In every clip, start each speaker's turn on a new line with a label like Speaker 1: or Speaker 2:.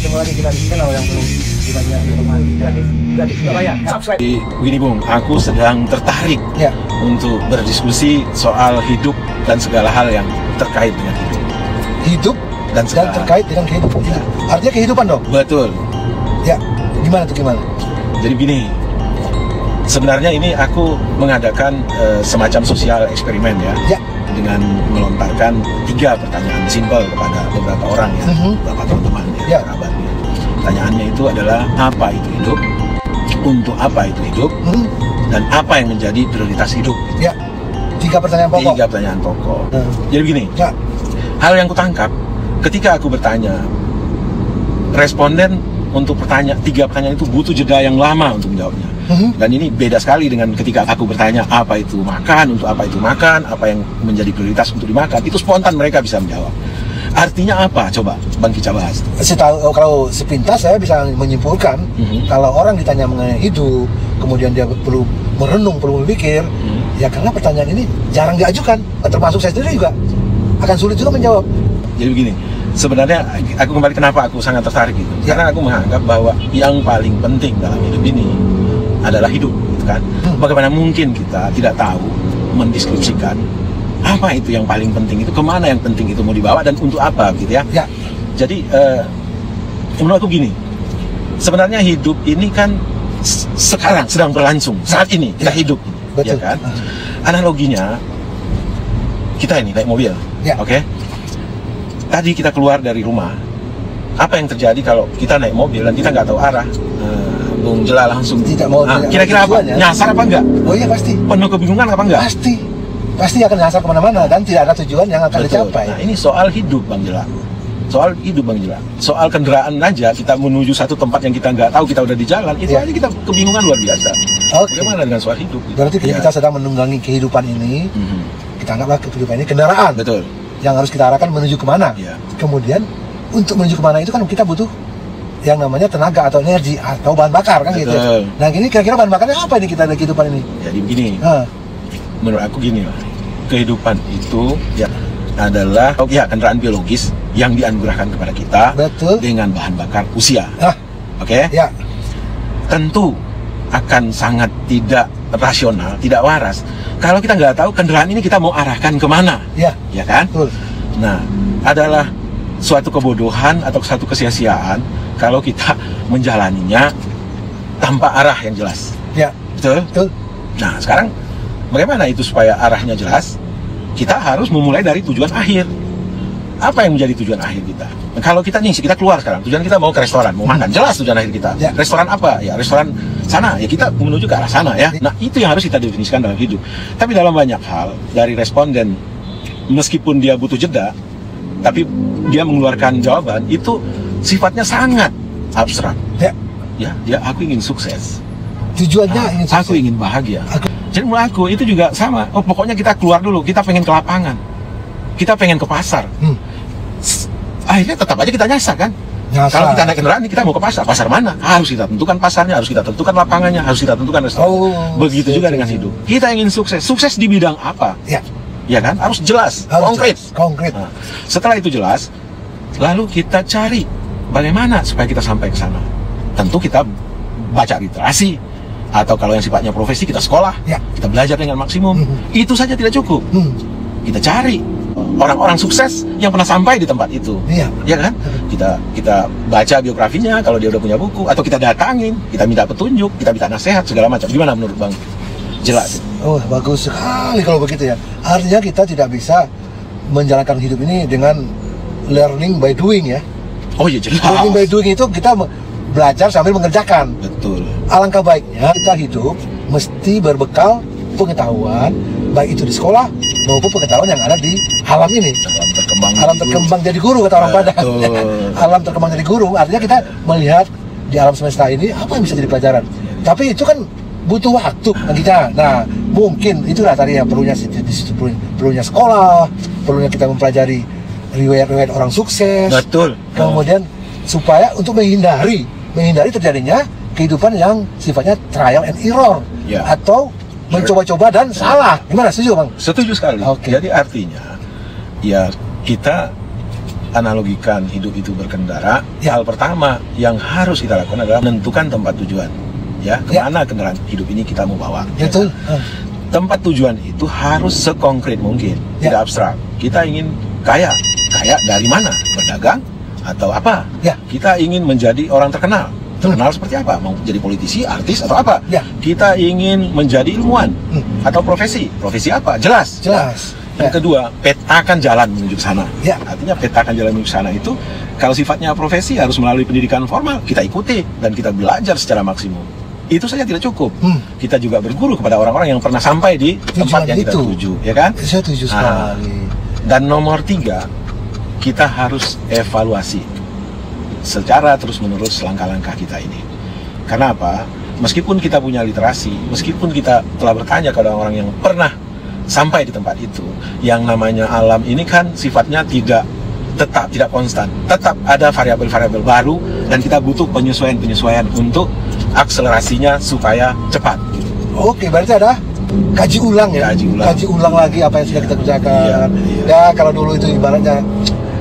Speaker 1: ketemu lagi kita di channel yang belum dibayar di rumah gratis bayar subscribe.
Speaker 2: Begini Bung, aku sedang tertarik
Speaker 1: Ya.
Speaker 2: untuk berdiskusi soal hidup dan segala hal yang terkait dengan hidup.
Speaker 1: Hidup
Speaker 2: Dan segala
Speaker 1: terkait dengan kehidupan.
Speaker 2: Ya.
Speaker 1: Artinya kehidupan dong.
Speaker 2: Betul.
Speaker 1: Ya. Gimana tuh gimana?
Speaker 2: Jadi begini, sebenarnya ini aku mengadakan semacam sosial eksperimen ya.
Speaker 1: Ya.
Speaker 2: Dengan melontarkan 3 pertanyaan simpel kepada beberapa orang ya, beberapa teman-teman ya, kerabatnya. Pertanyaannya itu adalah apa itu hidup, untuk apa itu hidup, dan apa yang menjadi prioritas hidup.
Speaker 1: Ya. 3 pertanyaan pokok.
Speaker 2: 3 pertanyaan pokok. Jadi begini,
Speaker 1: Ya.
Speaker 2: hal yang kutangkap ketika aku bertanya, responden untuk 3 pertanyaan itu butuh jeda yang lama untuk menjawabnya. Dan ini beda sekali dengan ketika aku bertanya apa itu makan, untuk apa itu makan, apa yang menjadi prioritas untuk dimakan. Itu spontan mereka bisa menjawab. Artinya apa? Coba Bang Kica bahas.
Speaker 1: Kalau sepintas saya bisa menyimpulkan kalau orang ditanya mengenai hidup, kemudian dia perlu merenung, perlu berpikir, ya karena pertanyaan ini jarang diajukan, termasuk saya sendiri juga akan sulit juga menjawab.
Speaker 2: Jadi begini, sebenarnya aku kembali kenapa aku sangat tertarik itu, karena aku menganggap bahwa yang paling penting dalam hidup ini adalah hidup, gitu kan? Bagaimana mungkin kita tidak tahu mendeskripsikan apa itu yang paling penting itu, kemana yang penting itu mau dibawa dan untuk apa, gitu ya?
Speaker 1: Ya.
Speaker 2: Jadi menurut aku gini, sebenarnya hidup ini kan sekarang sedang berlangsung, saat ini kita hidup,
Speaker 1: betul.
Speaker 2: Ya kan? Analoginya kita ini naik mobil, oke? Tadi kita keluar dari rumah, apa yang terjadi kalau kita naik mobil dan kita nggak tahu arah? Bung Jela langsung
Speaker 1: tidak mau.
Speaker 2: Kira-kira apa? Ya? Nyasar apa enggak?
Speaker 1: Oh iya pasti.
Speaker 2: Penuh kebingungan apa enggak?
Speaker 1: Pasti akan nyasar kemana-mana dan tidak ada tujuan yang akan dicapai.
Speaker 2: Nah ini soal hidup Bang Jela. Soal hidup Bang Jela. Soal kendaraan aja kita menuju satu tempat yang kita nggak tahu, kita udah di jalan, itu aja kita kebingungan luar biasa. Bagaimana dengan soal hidup?
Speaker 1: Berarti kita sedang menunggangi kehidupan ini. Kita anggaplah kehidupan ini kendaraan.
Speaker 2: Betul.
Speaker 1: Yang harus kita arahkan menuju kemana. Kemudian untuk menuju kemana itu kan kita butuh yang namanya tenaga atau energi atau bahan bakar kan. Betul. Gitu. Nah ini kira-kira bahan bakarnya apa nih kita dalam kehidupan ini?
Speaker 2: Jadi begini, menurut aku gini lah, kehidupan itu ya adalah kendaraan biologis yang dianugerahkan kepada kita.
Speaker 1: Betul.
Speaker 2: Dengan bahan bakar usia. Oke?
Speaker 1: Ya.
Speaker 2: Tentu akan sangat tidak rasional, tidak waras kalau kita nggak tahu kendaraan ini kita mau arahkan kemana. Ya kan? Betul. Nah, adalah suatu kebodohan atau suatu kesia-siaan kalau kita menjalaninya tanpa arah yang jelas. Ya. Betul? Nah, sekarang bagaimana itu supaya arahnya jelas? Kita harus memulai dari tujuan akhir. Apa yang menjadi tujuan akhir kita? Nah, kalau kita kita keluar sekarang, tujuan kita mau ke restoran, mau makan, jelas tujuan akhir kita. Ya. Restoran apa? Ya restoran sana, ya kita menuju ke arah sana ya. Nah, itu yang harus kita definisikan dalam hidup. Tapi dalam banyak hal, dari responden, meskipun dia butuh jeda, tapi dia mengeluarkan jawaban, itu sifatnya sangat abstrak. Ya, aku ingin sukses.
Speaker 1: Tujuannya ingin sukses.
Speaker 2: Aku ingin bahagia. Jadi menurut aku itu juga sama. Oh, pokoknya kita keluar dulu, kita pengen ke lapangan, kita pengen ke pasar. Akhirnya tetap aja kita nyasar kan. Kalau kita naik kendaraan, kita mau ke pasar. Pasar mana? Harus kita tentukan pasarnya, harus kita tentukan lapangannya, harus kita tentukan restoran. Begitu juga dengan hidup. Kita ingin sukses. Sukses di bidang apa? Ya kan? Harus jelas, konkret. Nah, setelah itu jelas, lalu kita cari bagaimana supaya kita sampai ke sana. Tentu kita baca literasi, atau kalau yang sifatnya profesi kita sekolah, kita belajar dengan maksimum. Itu saja tidak cukup. Kita cari orang-orang sukses yang pernah sampai di tempat itu. Ya kan? Kita baca biografinya kalau dia udah punya buku, atau kita datangin, kita minta petunjuk, kita minta nasihat segala macam. Gimana menurut Bang Jela?
Speaker 1: Oh, bagus sekali kalau begitu ya. Artinya kita tidak bisa menjalankan hidup ini dengan learning by doing ya.
Speaker 2: Oh iya jelas.
Speaker 1: Learning by doing itu kita belajar sambil mengerjakan.
Speaker 2: Betul.
Speaker 1: Alangkah baiknya kita hidup mesti berbekal pengetahuan, baik itu di sekolah maupun pengetahuan yang ada di alam ini. Alam terkembang jadi guru kata orang Padang. Alam terkembang jadi guru artinya kita melihat di alam semesta ini apa yang bisa jadi pelajaran. Tapi itu kan butuh waktu kita. Nah, mungkin itulah tadi yang perlunya sekolah, perlunya kita mempelajari riwayat-riwayat orang sukses.
Speaker 2: Betul.
Speaker 1: Kemudian supaya untuk menghindari terjadinya kehidupan yang sifatnya trial and error atau mencoba-coba dan salah. Gimana, setuju Bang?
Speaker 2: Setuju sekali. Jadi artinya ya kita analogikan hidup itu berkendara, hal pertama yang harus kita lakukan adalah menentukan tempat tujuan. Ya, kemana kendaraan hidup ini kita mau bawa.
Speaker 1: Betul.
Speaker 2: Tempat tujuan itu harus sekonkret mungkin, tidak abstrak. Kita ingin kaya dari mana? Berdagang atau apa? Kita ingin menjadi orang terkenal. Terkenal seperti apa? Mau jadi politisi, artis, atau apa? Kita ingin menjadi ilmuwan atau profesi apa? Jelas. Yang kedua, petakan jalan menuju ke sana. Artinya petakan jalan menuju ke sana itu, kalau sifatnya profesi harus melalui pendidikan formal, kita ikuti dan kita belajar secara maksimum. Itu saja tidak cukup. Kita juga berguru kepada orang-orang yang pernah sampai di tempat yang kita tuju, ya kan?
Speaker 1: Saya setuju sekali.
Speaker 2: Dan nomor 3, kita harus evaluasi secara terus-menerus langkah-langkah kita ini. Karena apa? Meskipun kita punya literasi, meskipun kita telah bertanya kepada orang yang pernah sampai di tempat itu, yang namanya alam ini kan sifatnya tidak tetap, tidak konstan, tetap ada variabel-variabel baru, dan kita butuh penyesuaian-penyesuaian untuk akselerasinya supaya cepat.
Speaker 1: Oke, berarti ada kaji ulang ya, kaji ulang lagi apa yang sudah kita kerjakan. Ya, kalau dulu itu ibaratnya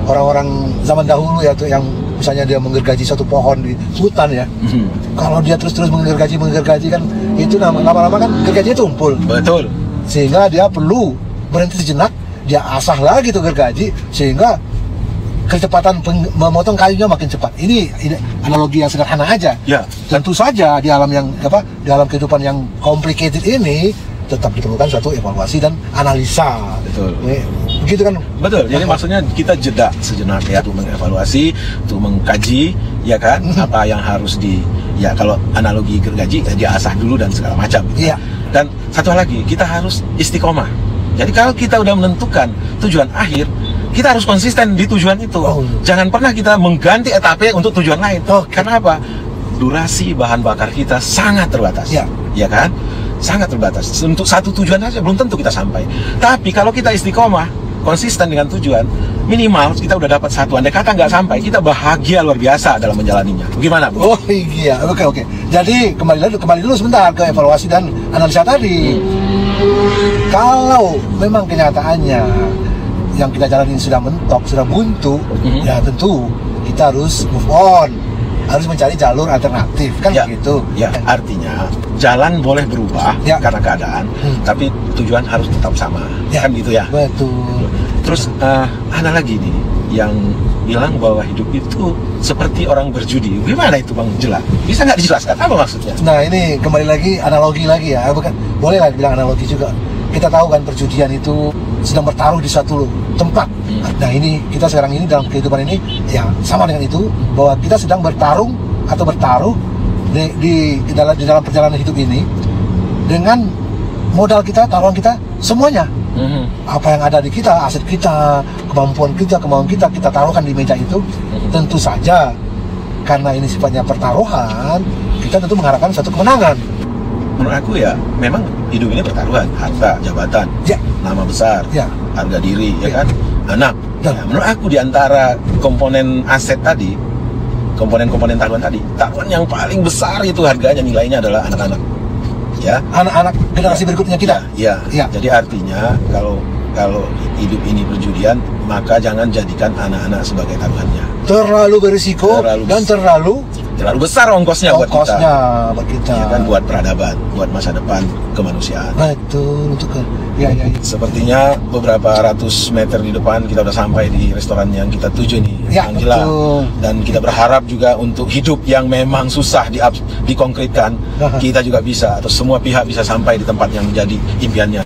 Speaker 1: orang-orang zaman dahulu ya tuh, yang misalnya dia menggergaji satu pohon di hutan ya, kalau dia terus-terus menggergaji kan, itu lama-lama kan gergajinya tumpul.
Speaker 2: Betul.
Speaker 1: Sehingga dia perlu berhenti sejenak, dia asah lagi tuh gergaji, sehingga kecepatan memotong kayunya makin cepat. Ini analogi yang sederhana aja. Tentu saja di alam yang di alam kehidupan yang complicated ini tetap diperlukan suatu evaluasi dan analisa.
Speaker 2: Betul.
Speaker 1: Begitu kan?
Speaker 2: Betul. Jadi maksudnya kita jeda sejenak ya, untuk mengevaluasi, untuk mengkaji, ya kan, apa yang harus kalau analogi gergaji, dia asah dulu dan segala macam. Dan satu hal lagi, kita harus istiqomah. Jadi kalau kita udah menentukan tujuan akhir, kita harus konsisten di tujuan itu. Jangan pernah kita mengganti etape untuk tujuan lain. Karena apa? Durasi bahan bakar kita sangat terbatas. Ya kan? Sangat terbatas. Untuk satu tujuan saja belum tentu kita sampai. Tapi kalau kita istiqomah, konsisten dengan tujuan, minimal kita udah dapat satu. Andai kata nggak sampai, kita bahagia luar biasa dalam menjalaninya. Gimana, Bu?
Speaker 1: Oh iya, oke. Jadi kembali dulu sebentar ke evaluasi dan analisa tadi. Kalau memang kenyataannya yang kita jalanin sudah mentok, sudah buntu, ya tentu kita harus move on, harus mencari jalur alternatif, kan begitu.
Speaker 2: Artinya jalan boleh berubah karena keadaan, tapi tujuan harus tetap sama, kan gitu ya.
Speaker 1: Betul.
Speaker 2: Terus ada lagi nih yang bilang bahwa hidup itu seperti orang berjudi. Gimana itu, Bang? Jelas? Bisa nggak dijelaskan apa maksudnya?
Speaker 1: Nah, ini kembali lagi analogi lagi ya, bukan? Boleh lah bilang analogi juga. Kita tahu kan perjudian itu sedang bertaruh di suatu tempat. Nah, ini kita sekarang ini dalam kehidupan ini ya sama dengan itu, bahwa kita sedang bertarung atau bertaruh di dalam perjalanan hidup ini dengan modal kita, taruhan kita, semuanya. Apa yang ada di kita, aset kita, kemampuan kita, kita taruhkan di meja itu. Tentu saja karena ini sifatnya pertaruhan, kita tentu mengharapkan suatu kemenangan.
Speaker 2: Menurut aku ya, memang hidup ini pertaruhan, harta, jabatan, nama besar, harga diri, ya kan, anak. Menurut aku di antara komponen aset tadi, komponen-komponen taruhan tadi, taruhan yang paling besar itu harganya, nilainya adalah anak-anak. Ya, anak-anak
Speaker 1: generasi berikutnya kita.
Speaker 2: Jadi artinya kalau hidup ini perjudian, maka jangan jadikan anak-anak sebagai taruhannya.
Speaker 1: Terlalu berisiko dan terlalu
Speaker 2: besar ongkosnya buat kita.
Speaker 1: Ya
Speaker 2: kan, buat peradaban, buat masa depan kemanusiaan.
Speaker 1: Betul, untuk
Speaker 2: Sepertinya beberapa ratus meter di depan kita udah sampai di restoran yang kita tuju nih, Angela. Dan kita berharap juga untuk hidup yang memang susah dikonkretkan, kita juga bisa, atau semua pihak bisa sampai di tempat yang menjadi impiannya.